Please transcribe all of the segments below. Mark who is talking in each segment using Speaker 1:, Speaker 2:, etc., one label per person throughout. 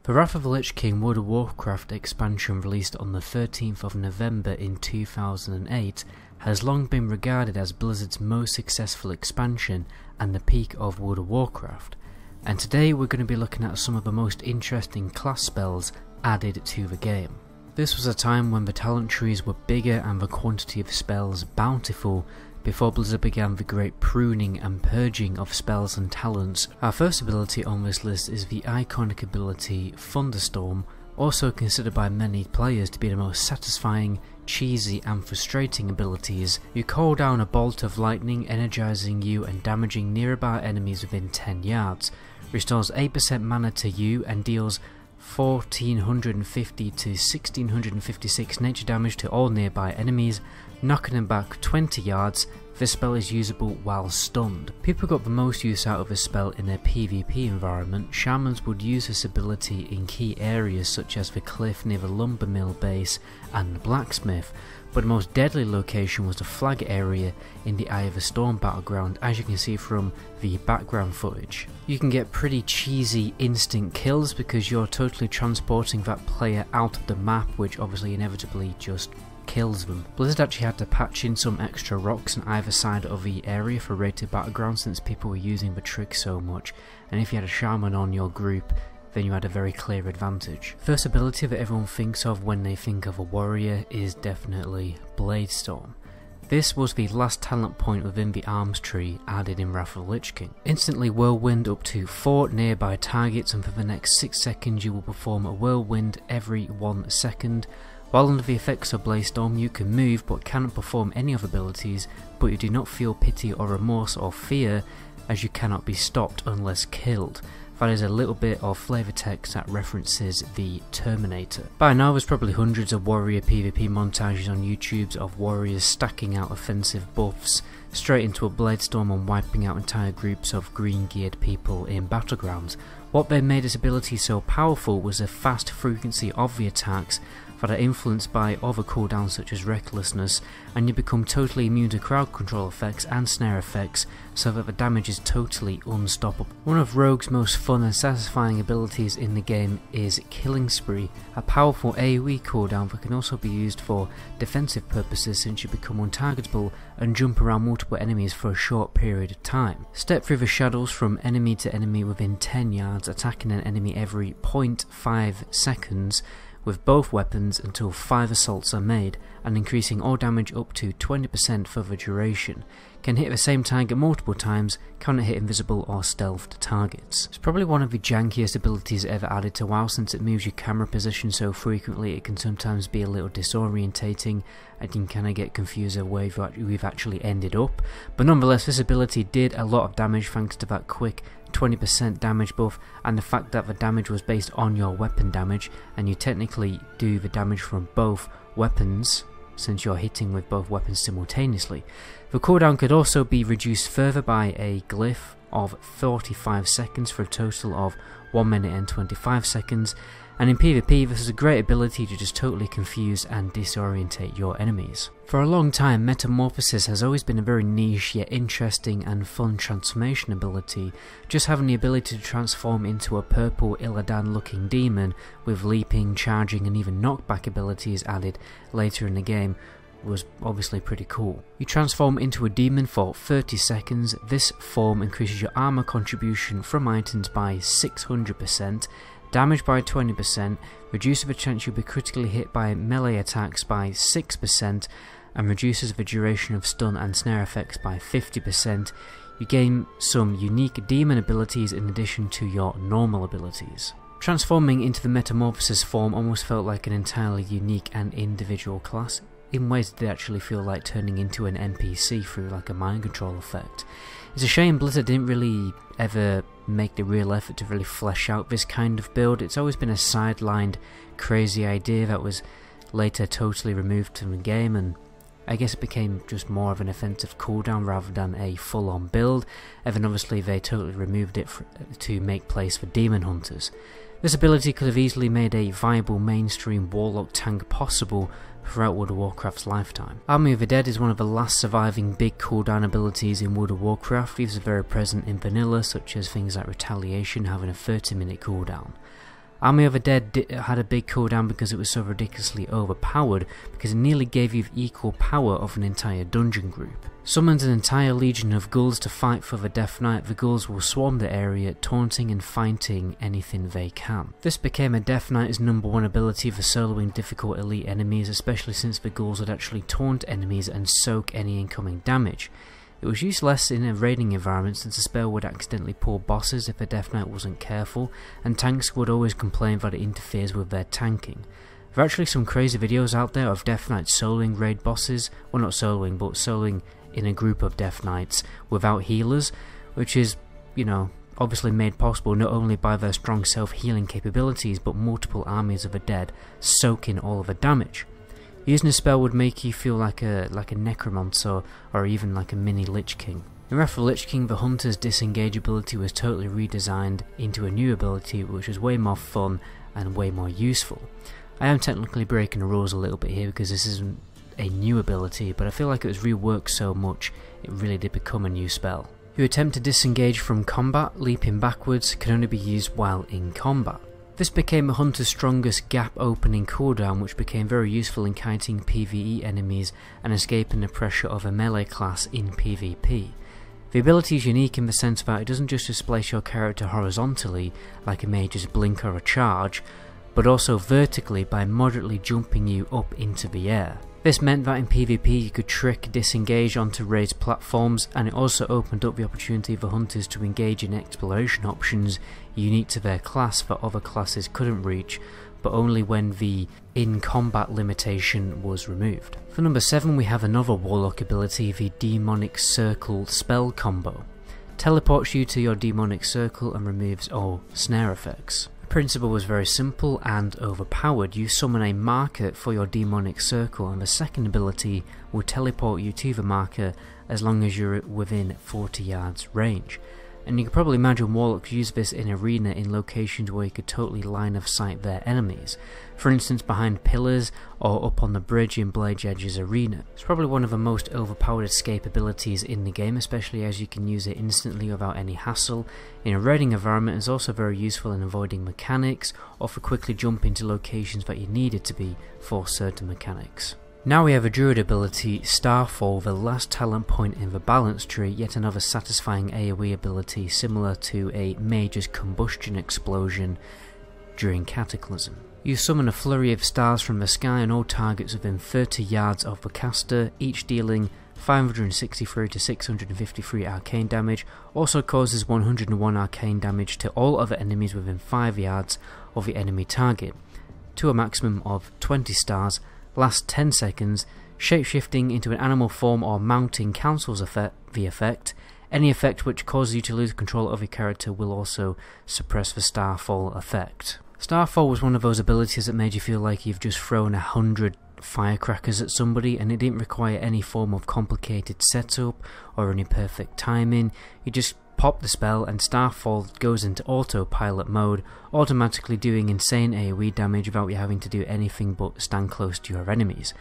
Speaker 1: The Wrath of the Lich King World of Warcraft expansion released on the 13th of November in 2008 has long been regarded as Blizzard's most successful expansion and the peak of World of Warcraft, and today we're going to be looking at some of the most interesting class spells added to the game. This was a time when the talent trees were bigger and the quantity of spells bountiful before Blizzard began the great pruning and purging of spells and talents. Our first ability on this list is the iconic ability Thunderstorm, also considered by many players to be the most satisfying, cheesy and frustrating abilities. You call down a bolt of lightning, energizing you and damaging nearby enemies within 10 yards, restores 8% mana to you and deals 1450 to 1656 nature damage to all nearby enemies, knocking them back 20 yards. This spell is usable while stunned. People got the most use out of this spell in their PvP environment. Shamans would use this ability in key areas such as the cliff near the lumber mill base and the blacksmith, but the most deadly location was the flag area in the Eye of the Storm battleground, as you can see from the background footage. You can get pretty cheesy instant kills because you're totally transporting that player out of the map, which obviously inevitably just kills them. Blizzard actually had to patch in some extra rocks on either side of the area for rated battleground since people were using the trick so much, and if you had a shaman on your group then you had a very clear advantage. First ability that everyone thinks of when they think of a warrior is definitely Bladestorm. This was the last talent point within the arms tree added in Wrath of the Lich King. Instantly whirlwind up to 4 nearby targets, and for the next 6 seconds you will perform a whirlwind every 1 second. While under the effects of Bladestorm you can move but cannot perform any other abilities, but you do not feel pity or remorse or fear as you cannot be stopped unless killed. That is a little bit of flavor text that references the Terminator. By now there's probably hundreds of warrior PvP montages on YouTube of warriors stacking out offensive buffs straight into a Bladestorm and wiping out entire groups of green geared people in battlegrounds. What they made this ability so powerful was the fast frequency of the attacks that are influenced by other cooldowns such as recklessness, and you become totally immune to crowd control effects and snare effects so that the damage is totally unstoppable. One of Rogue's most fun and satisfying abilities in the game is Killing Spree, a powerful AoE cooldown that can also be used for defensive purposes since you become untargetable and jump around multiple enemies for a short period of time. Step through the shadows from enemy to enemy within 10 yards, attacking an enemy every 0.5 seconds with both weapons until 5 assaults are made, and increasing all damage up to 20% for the duration. Can hit the same target multiple times, cannot hit invisible or stealthed targets. It's probably one of the jankiest abilities ever added to WoW since it moves your camera position so frequently it can sometimes be a little disorientating and you can kind of get confused of where we've actually ended up. But nonetheless, this ability did a lot of damage thanks to that quick 20% damage buff and the fact that the damage was based on your weapon damage, and you technically do the damage from both weapons since you're hitting with both weapons simultaneously. The cooldown could also be reduced further by a glyph of 45 seconds for a total of 1 minute and 25 seconds, and in PvP this is a great ability to just totally confuse and disorientate your enemies. For a long time, Metamorphosis has always been a very niche yet interesting and fun transformation ability. Just having the ability to transform into a purple Illidan looking demon with leaping, charging and even knockback abilities added later in the game was obviously pretty cool. You transform into a demon for 30 seconds. This form increases your armor contribution from items by 600%, damage by 20%, reduces the chance you'll be critically hit by melee attacks by 6%, and reduces the duration of stun and snare effects by 50%. You gain some unique demon abilities in addition to your normal abilities. Transforming into the Metamorphosis form almost felt like an entirely unique and individual class. In ways it did actually feel like turning into an NPC through like a mind control effect. It's a shame Blizzard didn't really ever make the real effort to really flesh out this kind of build. It's always been a sidelined, crazy idea that was later totally removed from the game, and I guess it became just more of an offensive cooldown rather than a full-on build, and then obviously they totally removed it to make place for demon hunters. This ability could have easily made a viable mainstream warlock tank possible throughout World of Warcraft's lifetime. Army of the Dead is one of the last surviving big cooldown abilities in World of Warcraft. These are very present in vanilla, such as things like Retaliation having a 30-minute cooldown. Army of the Dead had a big cooldown because it was so ridiculously overpowered, because it nearly gave you the equal power of an entire dungeon group. Summons an entire legion of ghouls to fight for the Death Knight. The ghouls will swarm the area, taunting and fighting anything they can. This became a Death Knight's #1 ability for soloing difficult elite enemies, especially since the ghouls would actually taunt enemies and soak any incoming damage. It was used less in a raiding environment since the spell would accidentally pull bosses if the Death Knight wasn't careful, and tanks would always complain that it interferes with their tanking. There are actually some crazy videos out there of Death Knights soloing raid bosses, well not soloing, but soloing in a group of Death Knights without healers, which is, you know, obviously made possible not only by their strong self-healing capabilities, but multiple armies of the dead soaking all of the damage. Using a spell would make you feel like a necromancer, or even like a mini Lich King. In Wrath of the Lich King, the Hunter's Disengage ability was totally redesigned into a new ability which was way more fun and way more useful. I am technically breaking the rules a little bit here because this isn't a new ability, but I feel like it was reworked so much it really did become a new spell. Your attempt to disengage from combat, leaping backwards, can only be used while in combat. This became the Hunter's strongest gap opening cooldown, which became very useful in kiting PvE enemies and escaping the pressure of a melee class in PvP. The ability is unique in the sense that it doesn't just displace your character horizontally like a mage's blink or a charge, but also vertically by moderately jumping you up into the air. This meant that in PvP you could trick Disengage onto raised platforms, and it also opened up the opportunity for hunters to engage in exploration options unique to their class that other classes couldn't reach, but only when the in-combat limitation was removed. For number 7 we have another Warlock ability, the Demonic Circle spell combo. Teleports you to your Demonic Circle and removes all snare effects. The principle was very simple and overpowered. You summon a marker for your Demonic Circle, and the second ability will teleport you to the marker as long as you're within 40 yards range. And you can probably imagine Warlocks use this in Arena in locations where you could totally line of sight their enemies. For instance, behind pillars or up on the bridge in Blade Edge's Arena. It's probably one of the most overpowered escape abilities in the game, especially as you can use it instantly without any hassle. In a raiding environment, it's also very useful in avoiding mechanics or for quickly jumping to locations that you needed to be for certain mechanics. Now we have a Druid ability, Starfall, the last talent point in the balance tree, yet another satisfying AoE ability similar to a Mage's Combustion explosion during Cataclysm. You summon a flurry of stars from the sky on all targets within 30 yards of the caster, each dealing 563 to 653 arcane damage, also causes 101 arcane damage to all other enemies within 5 yards of the enemy target, to a maximum of 20 stars, lasts 10 seconds, shapeshifting into an animal form or mounting cancels the effect. Any effect which causes you to lose control of your character will also suppress the Starfall effect. Starfall was one of those abilities that made you feel like you've just thrown 100 firecrackers at somebody, and it didn't require any form of complicated setup or any perfect timing. You just pop the spell and Starfall goes into autopilot mode, automatically doing insane AoE damage without you having to do anything but stand close to your enemies.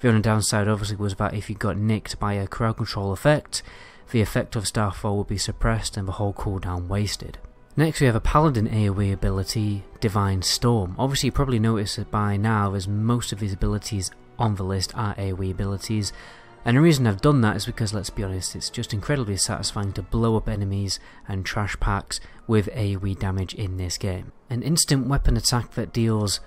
Speaker 1: The only downside obviously was that if you got nicked by a crowd control effect, the effect of Starfall would be suppressed and the whole cooldown wasted. Next we have a Paladin AoE ability, Divine Storm. Obviously you probably noticed it by now as most of these abilities on the list are AoE abilities, and the reason I've done that is because, let's be honest, it's just incredibly satisfying to blow up enemies and trash packs with AoE damage in this game. An instant weapon attack that deals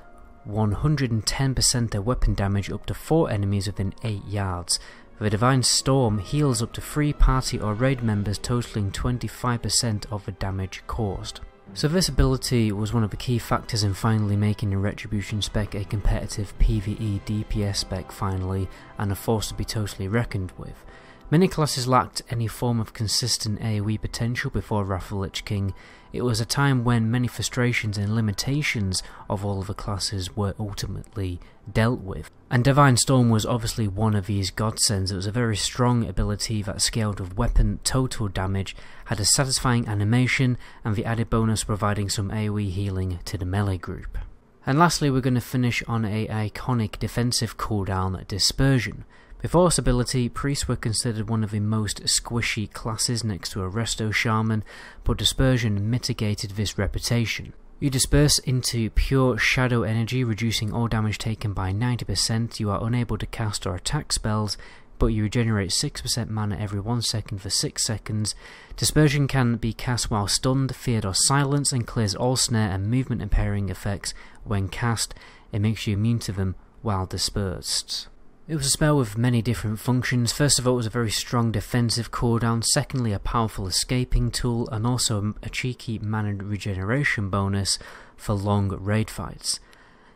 Speaker 1: 110% of weapon damage up to 4 enemies within 8 yards. The Divine Storm heals up to 3 party or raid members, totaling 25% of the damage caused. So this ability was one of the key factors in finally making the Retribution spec a competitive PvE DPS spec finally, and a force to be totally reckoned with. Many classes lacked any form of consistent AoE potential before Wrath of the Lich King. It was a time when many frustrations and limitations of all of the classes were ultimately dealt with. And Divine Storm was obviously one of these godsends. It was a very strong ability that scaled with weapon total damage, had a satisfying animation, and the added bonus providing some AoE healing to the melee group. And lastly we're going to finish on a iconic defensive cooldown, Dispersion. Before this ability, priests were considered one of the most squishy classes next to a resto shaman, but Dispersion mitigated this reputation. You disperse into pure shadow energy, reducing all damage taken by 90%. You are unable to cast or attack spells, but you regenerate 6% mana every 1 second for 6 seconds. Dispersion can be cast while stunned, feared or silenced, and clears all snare and movement impairing effects when cast. It makes you immune to them while dispersed. It was a spell with many different functions. First of all, it was a very strong defensive cooldown, secondly a powerful escaping tool, and also a cheeky mana regeneration bonus for long raid fights.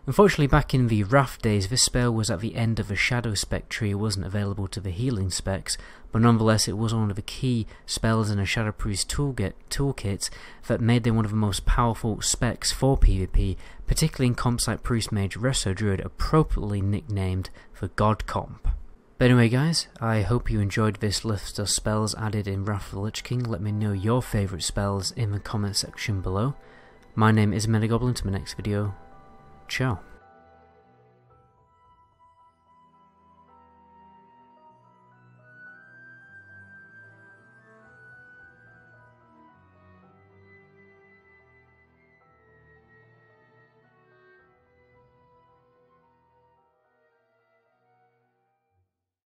Speaker 1: Unfortunately, back in the Wrath days, this spell was at the end of a shadow spec tree. It wasn't available to the healing specs, but nonetheless it was one of the key spells in a Shadow Priest toolkit that made them one of the most powerful specs for PvP, particularly in comps like Priest Mage Resto Druid, appropriately nicknamed the God Comp. But anyway guys, I hope you enjoyed this list of spells added in Wrath of the Lich King. Let me know your favourite spells in the comment section below. My name is Metagoblin. To my next video, ciao.